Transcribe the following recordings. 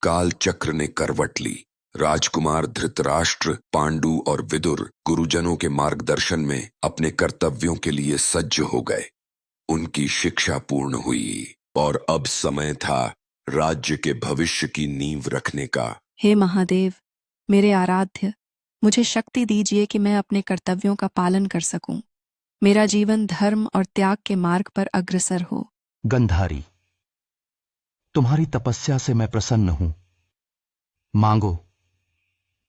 काल चक्र ने करवट ली। राजकुमार धृतराष्ट्र, पांडु और विदुर गुरुजनों के मार्गदर्शन में अपने कर्तव्यों के लिए सज्ज हो गए। उनकी शिक्षा पूर्ण हुई और अब समय था राज्य के भविष्य की नींव रखने का। हे महादेव, मेरे आराध्य, मुझे शक्ति दीजिए कि मैं अपने कर्तव्यों का पालन कर सकूं। मेरा जीवन धर्म और त्याग के मार्ग पर अग्रसर हो। गंधारी, तुम्हारी तपस्या से मैं प्रसन्न हूं। मांगो,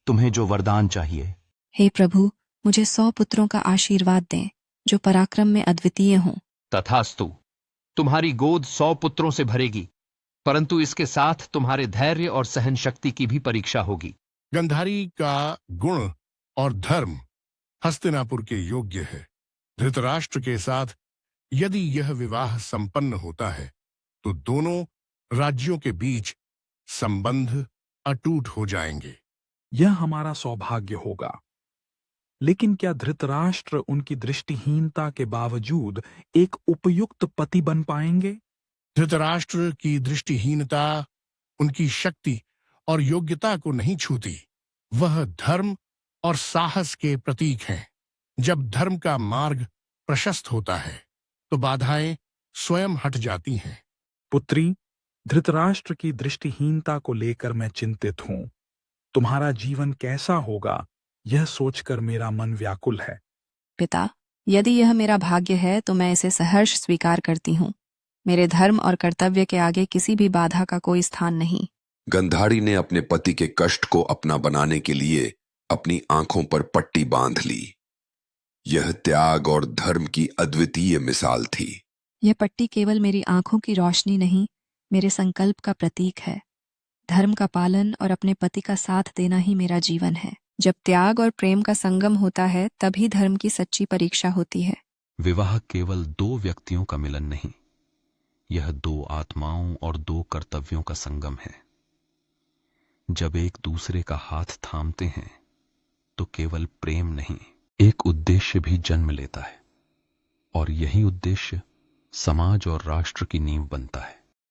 तुम्हें जो वरदान चाहिए। हे प्रभु, मुझे 100 पुत्रों का आशीर्वाद दें जो पराक्रम में अद्वितीय हों। तथास्तु। तुम्हारी गोद 100 पुत्रों से भरेगी, परंतु इसके साथ तुम्हारे धैर्य और सहन शक्ति की भी परीक्षा होगी। गंधारी का गुण और धर्म हस्तिनापुर के योग्य है। धृतराष्ट्र के साथ यदि यह विवाह संपन्न होता है तो दोनों राज्यों के बीच संबंध अटूट हो जाएंगे। यह हमारा सौभाग्य होगा। लेकिन क्या धृतराष्ट्र उनकी दृष्टिहीनता के बावजूद एक उपयुक्त पति बन पाएंगे? धृतराष्ट्र की दृष्टिहीनता उनकी शक्ति और योग्यता को नहीं छूती। वह धर्म और साहस के प्रतीक हैं। जब धर्म का मार्ग प्रशस्त होता है तो बाधाएं स्वयं हट जाती हैं। पुत्री, धृतराष्ट्र की दृष्टिहीनता को लेकर मैं चिंतित हूं। तुम्हारा जीवन कैसा होगा, यह सोचकर मेरा मन व्याकुल है। पिता, यदि यह मेरा भाग्य है तो मैं इसे सहर्ष स्वीकार करती हूँ। मेरे धर्म और कर्तव्य के आगे किसी भी बाधा का कोई स्थान नहीं। गंधारी ने अपने पति के कष्ट को अपना बनाने के लिए अपनी आंखों पर पट्टी बांध ली। यह त्याग और धर्म की अद्वितीय मिसाल थी। यह पट्टी केवल मेरी आंखों की रोशनी नहीं, मेरे संकल्प का प्रतीक है। धर्म का पालन और अपने पति का साथ देना ही मेरा जीवन है। जब त्याग और प्रेम का संगम होता है तभी धर्म की सच्ची परीक्षा होती है। विवाह केवल 2 व्यक्तियों का मिलन नहीं, यह 2 आत्माओं और 2 कर्तव्यों का संगम है। जब एक दूसरे का हाथ थामते हैं तो केवल प्रेम नहीं, एक उद्देश्य भी जन्म लेता है और यही उद्देश्य समाज और राष्ट्र की नींव बनता है।